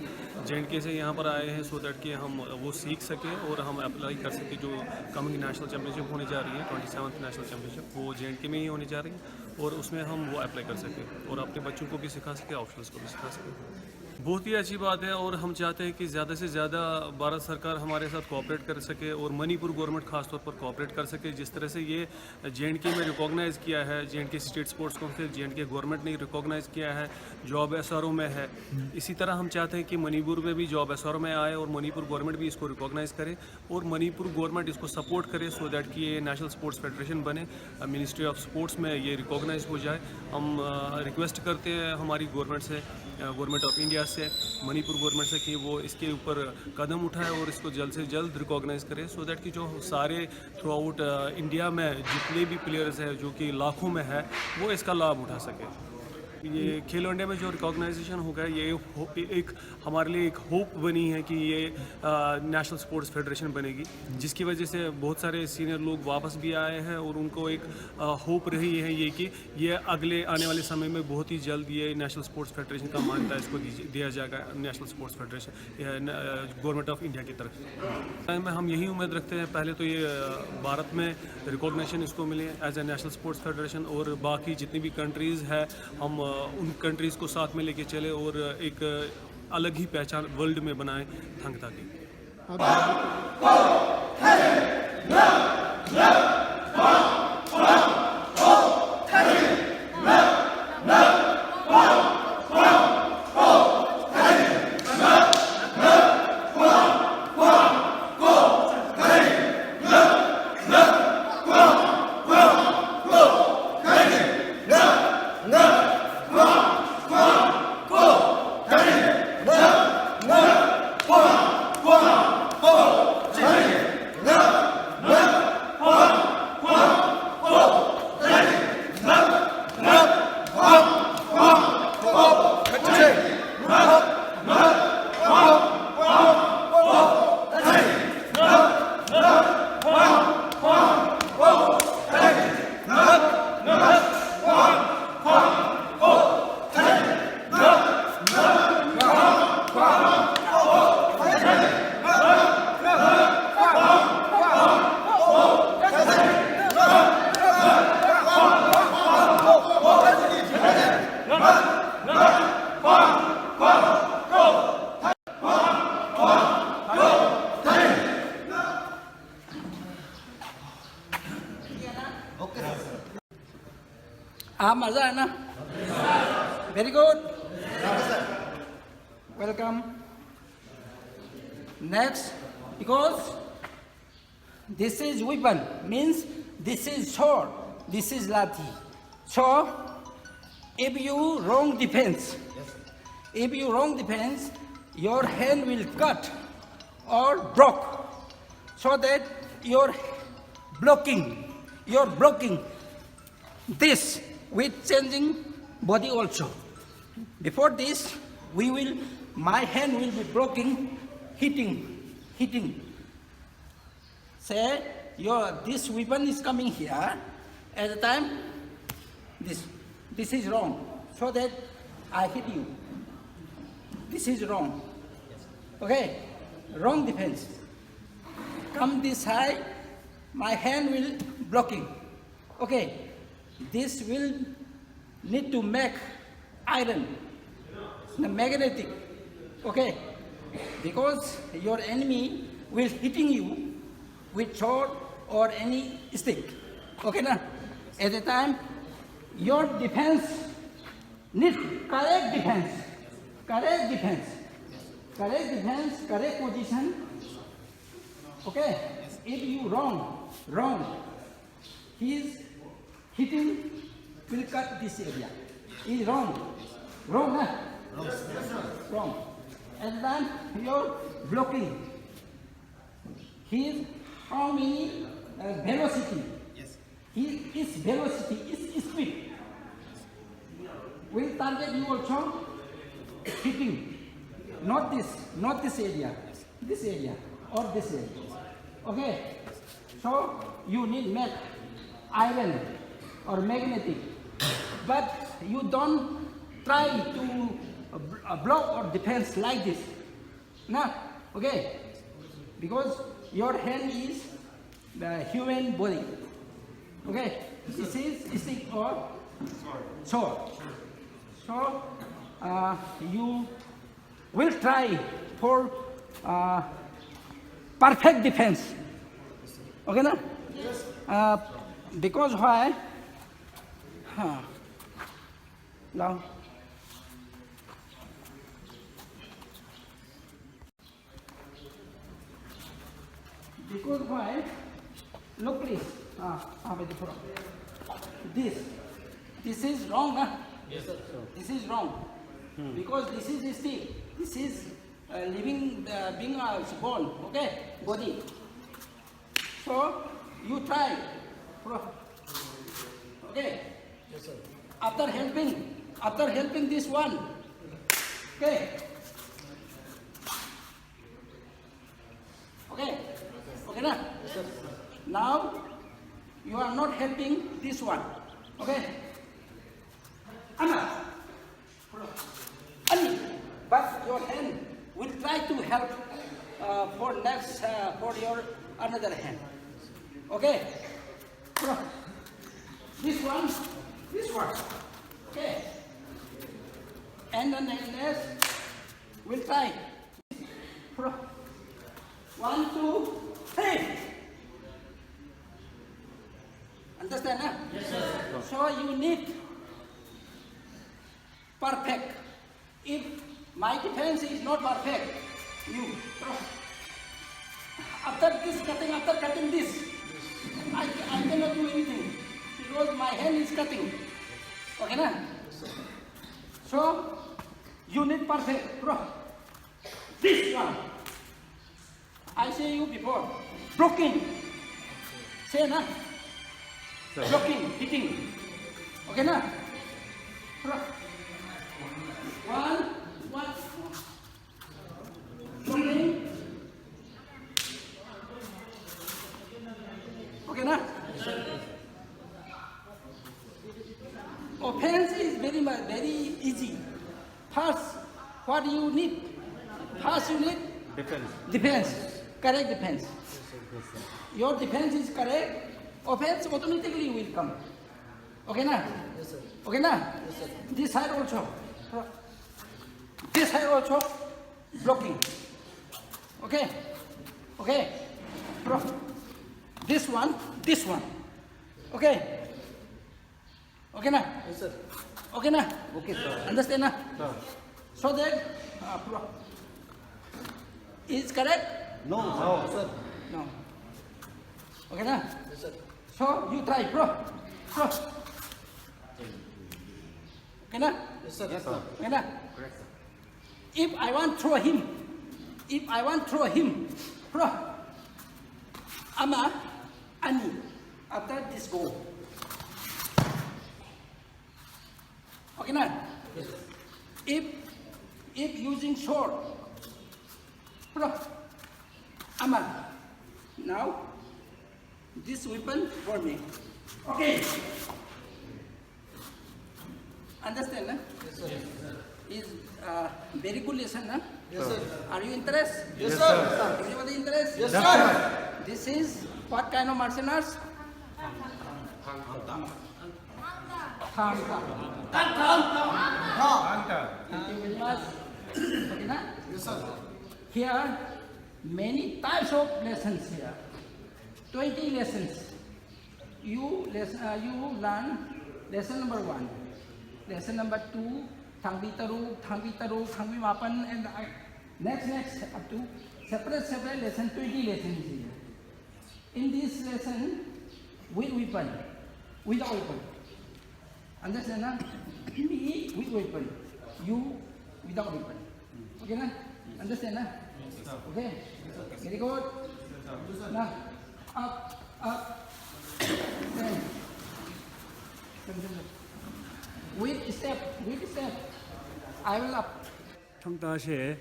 JNK से यहाँ पर आए हैं, सो दैट कि हम वो सीख सकें और हम अप्लाई कर सकें। जो कमिंग नेशनल चैम्पियनशिप होने जा रही है, 27th नेशनल चैम्पियनशिप, वो JNK में ही होने जा रही है, और उसमें हम वो अप्लाई कर सकें और अपने बच्चों को भी सिखा सकें, ऑप्शनल्स को भी सिखा सकें। बहुत ही अच्छी बात है, और हम चाहते हैं कि ज़्यादा से ज़्यादा भारत सरकार हमारे साथ कोऑपरेट कर सके और मणिपुर गवर्नमेंट खासतौर पर कोऑपरेट कर सके। जिस तरह से ये JNK में रिकॉग्नाइज़ किया है, JNK state sports council, JNK government ने रिकॉग्नाइज़ किया है, जॉब SRO में है, इसी तरह हम चाहते हैं कि मणिपुर में भी जॉब SRO में आए और मणिपुर गवर्नमेंट भी इसको रिकॉग्नाइज़ करे और मणिपुर गवर्नमेंट इसको सपोर्ट करे, सो दैट कि ये नेशनल स्पोर्ट्स फेडरेशन बने, मिनिस्ट्री ऑफ स्पोर्ट्स में ये रिकॉग्नाइज़ हो जाए। हम रिक्वेस्ट करते हैं हमारी गवर्नमेंट से, गवर्नमेंट ऑफ इंडिया से, मणिपुर गवर्नमेंट से, कि वो इसके ऊपर कदम उठाए और इसको जल्द से जल्द रिकॉग्नाइज़ करे, सो दैट कि जो सारे थ्रू आउट इंडिया में जितने भी प्लेयर्स हैं, जो कि लाखों में है, वो इसका लाभ उठा सके। ये खेलो इंडिया में जो रिकॉग्नाइजेशन होगा, ये एक हमारे लिए एक होप बनी है कि ये नेशनल स्पोर्ट्स फेडरेशन बनेगी, जिसकी वजह से बहुत सारे सीनियर लोग वापस भी आए हैं और उनको एक होप रही है ये कि ये अगले आने वाले समय में बहुत ही जल्द ये नेशनल स्पोर्ट्स फेडरेशन का मान्यता इसको दिया जाएगा, national sports federation government of India की तरफ से। टाइम में हम यही उम्मीद रखते हैं, पहले तो ये भारत में रिकॉग्निशन इसको मिले as a national sports federation, और बाकी जितनी भी कंट्रीज़ है हम उन कंट्रीज़ को साथ में लेके चले और एक अलग ही पहचान वर्ल्ड में बनाएं थंगता की। Paham aja na? Very good. Welcome. Next, because this is weapon, means this is sword, this is lathi. So, if you wrong defense, your hand will cut or broke, so that you're blocking this with changing body also. Before this, my hand will be blocking, hitting. Say, this weapon is coming here. At the time, this is wrong, so that I hit you. This is wrong. Okay, wrong defense. Come this side, my hand will blocking. Okay, this will need to make iron, the magnetic. Okay, because your enemy will hitting you with sword or any stick. Okay, na? At the time, your defense needs correct position. Okay, if you wrong, his hitting will cut this area. Is wrong, na? Wrong. And then you're blocking. His how many velocity? His velocity, his speed will target you also hitting. Not this area, or this area. Okay, so you need make iron or magnetic, but you don't try to block or defense like this. Nah, okay, because your hand is the human body. Okay, this is stick or sword. So you will try for perfect defense. Okay, na? Because why? Now. Because why? Look please. This is wrong, huh? Yes, sir. This is wrong. Because this is a stick. This is living being a bone, okay? Body. So you try. Okay? Yes, sir. After helping this one. Okay? Okay? Okay, na? Yes, sir. Now you are not helping this one. Okay? But your hand will try to help for your another hand. Okay? This one. Okay? And then next, we'll try. 1, 2, 3. Understand, huh? Yes, sir. So you need perfect. If my defense is not perfect, you after cutting this, I cannot do anything because my hand is cutting. Okay, na? So you need perfect. This one, I say you before, blocking. Say na? Blocking, hitting. Okay, na? One. Blocking. Okay, na? Offense is very easy. First, what you need? First you need defense. Correct defense. Your defense is correct. Offense automatically will come. Okay, na? Yes, sir. Okay, na? Yes, sir. This side also. This side also blocking. Okay? Okay? This one. Okay? Okay? Okay na? Yes, sir. Okay na? Okay, sir. Understand na? Sir. So that is correct? No, sir. No. Okay na? Yes, sir. So you try, bro. Bro. Okay na? Yes, sir. Yes, sir. Okay na? If I want throw him, bro. Ama, Ani, after this goal. Okay na? Yes, sir. If using sword, bro, Ama, now this weapon for me. Okay. Understand, na? Yes, sir. Is very good lesson, na? Yes, sir. Are you interested? Yes, sir. Everybody interested? Yes, sir. This is what kind of martial arts? Thangta. Thank you very much. Okay, na? Yes, sir. Here, many types of lessons here. 20 lessons. You learn lesson number 1, lesson number 2, thangbi taru, thangbi mapan, and next up to separate lesson, 20 lessons here. In this lesson, with weapon, without weapon. Understand, na? Me with weapon, you without weapon. Okay, na? Understand, na? Okay. Very good. Now, up. Then. With step. I will up. 청다시에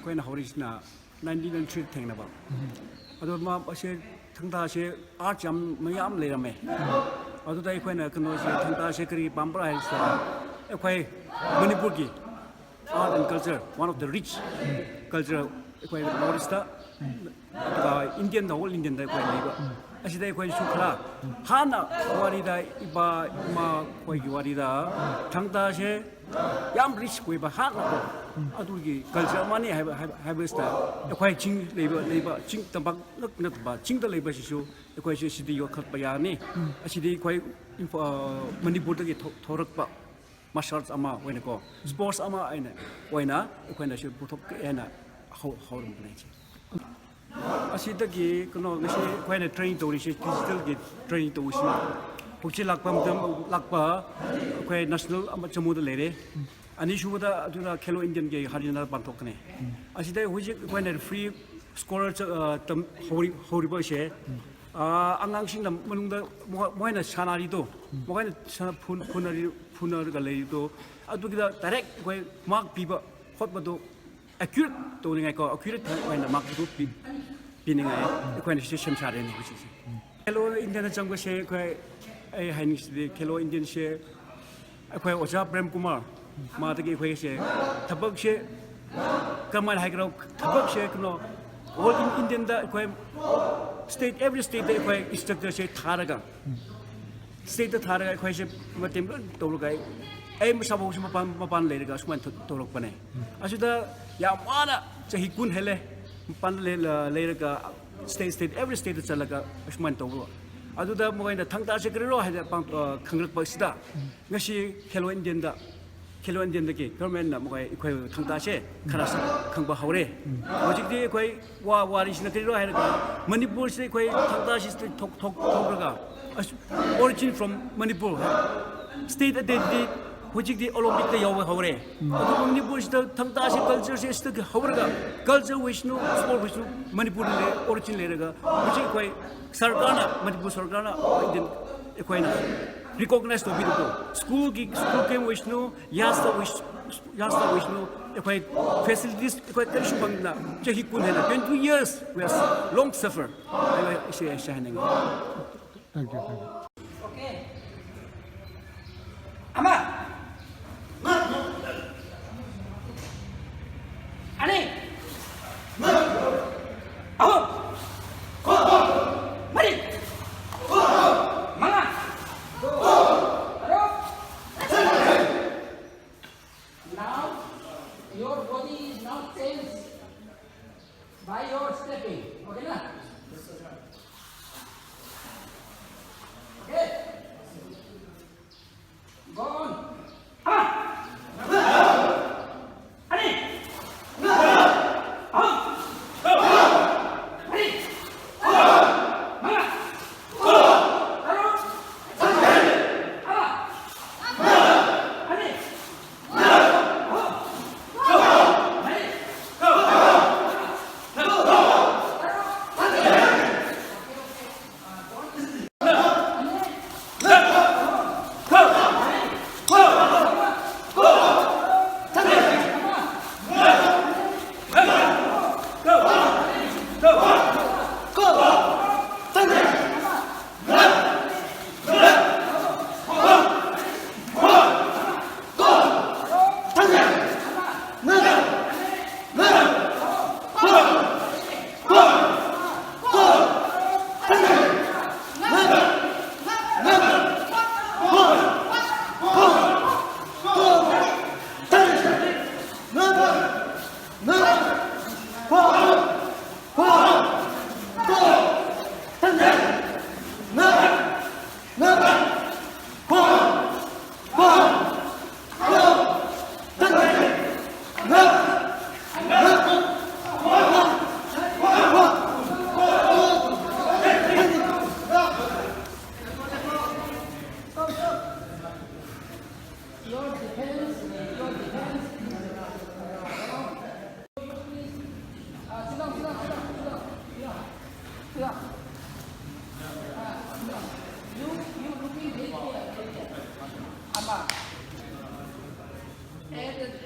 거의 허리스나 1903 탱나봐. 아도마 어시 청다시에 아점 뭐야 레라메. 아도다 이코나 그노시 청다시에 그리 밤브라이스. 거의 머니푸르기 art and culture, one of the rich culture quite Norista, Indian, the whole Indian, the quite labor. As they quite Shukla, Hana, Warida, Iba, Ma, Warida, Tangdashe, Yam rich with Hana, Adugi, culture money, have a star, a quite ching labor, ching the bug, not but ching the labor issue, the question city your Katbayani, as she quite manipulated Torok. Martial arts ama when go sports ama ina when I should put up ena how play asidagi kono ngasi when train to reach digital get train to issue puchi lakpa koi national ama chamu de lere ani shuda aduna Khelo Indian ge harina bantok ne asidai huji when free scorer horibo she angangsing manungda moina sanarido moina funari galerido adugida direct koi mark piba hotbado accurate to ngai ko accurate when mark do piningai koi system sare ni which is Khelo Indian changwa she koi ai hainis de Khelo Indian she koi oja Prem Kumar ma de koi she thabak she kamal haigro thabak she no all in Indian da koi state every state da koi structure she tharaga state tharaga koi she matem tolugai ai masabo mapan lerega suman tolok pane asuda ya mana chahi kun hele pan lerega state every state chalaga suman tolu aduda mogaina thangta se krero ha pang khangrak pasida ngasi Khelo Indian da Khelo Indian da ki government na mogai koi thangta se kharas khangba haure hojikdi koi wari sina krero ha Manipur se koi thangta se thok origin from Manipur state identity hojikdi Olympic da yawa haure Manipur se thangta se culture se sta haurga culture Vishnu sport Vishnu Manipur le origin le raga hojik koi sarkana Manipur sarkana Indian koi na recognize to be the school came Vishnu Yasta Vishnu koi facilities koi karishu bangna chahi kun hena 20 years we are long suffer Thank you. Okay. Ama. Ani. Mari. Mana. Now your body is not changed by your stepping. Okay na? Okay. Go on.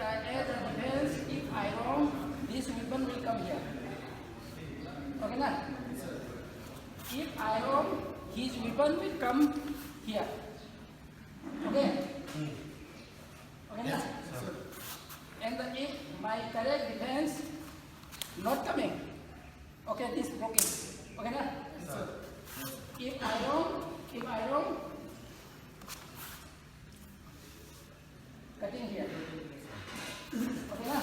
As a defense, if I wrong, this weapon will come here. Okay, na? If I wrong, his weapon will come here. Okay? Okay, na? And if my correct defense not coming, okay, this broken. Okay, na? If I wrong, cutting here. Okay, na?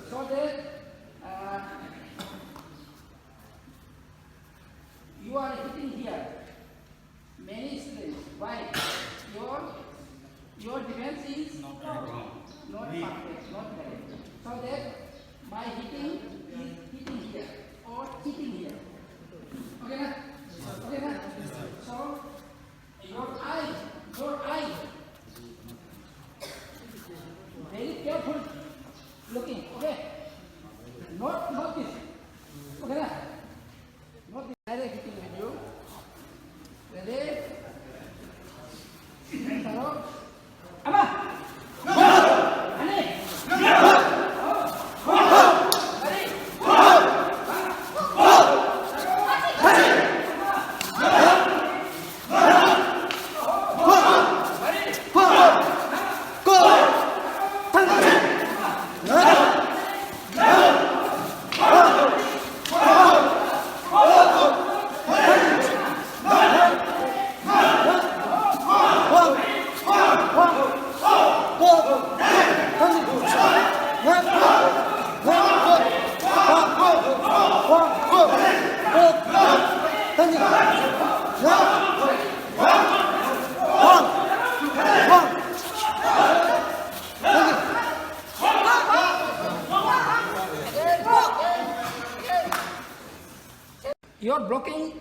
So that you are hitting here. Many strings. Why? Your defense is not perfect, not correct. So that my hitting is hitting here or hitting here. Okay, na? Okay, na? So your eye. Very careful looking, okay? Not this. Okay, na? Not this. Direct hitting with you. Ready? Hello? Ama! Ani!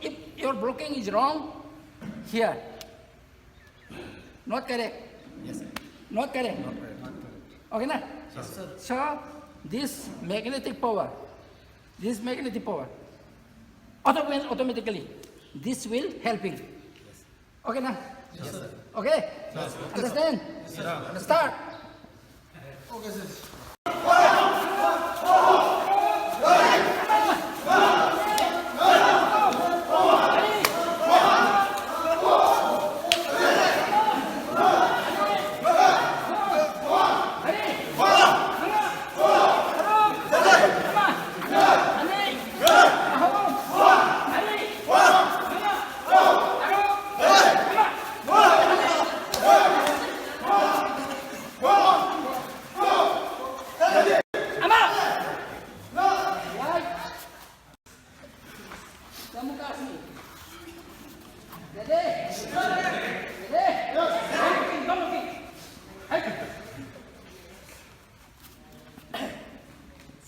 If your blocking is wrong, here. Not correct. Yes, sir. Not correct. Not correct. Okay, na? Yes, sir. So this magnetic power, automatically, this will helping. Yes. Okay, na? Yes, sir. Okay? Yes, sir. Understand? Yes, sir. Start. Okay, sir.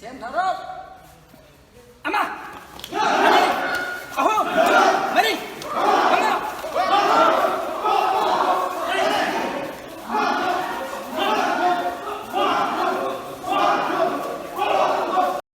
Xem thở rốt. Ama.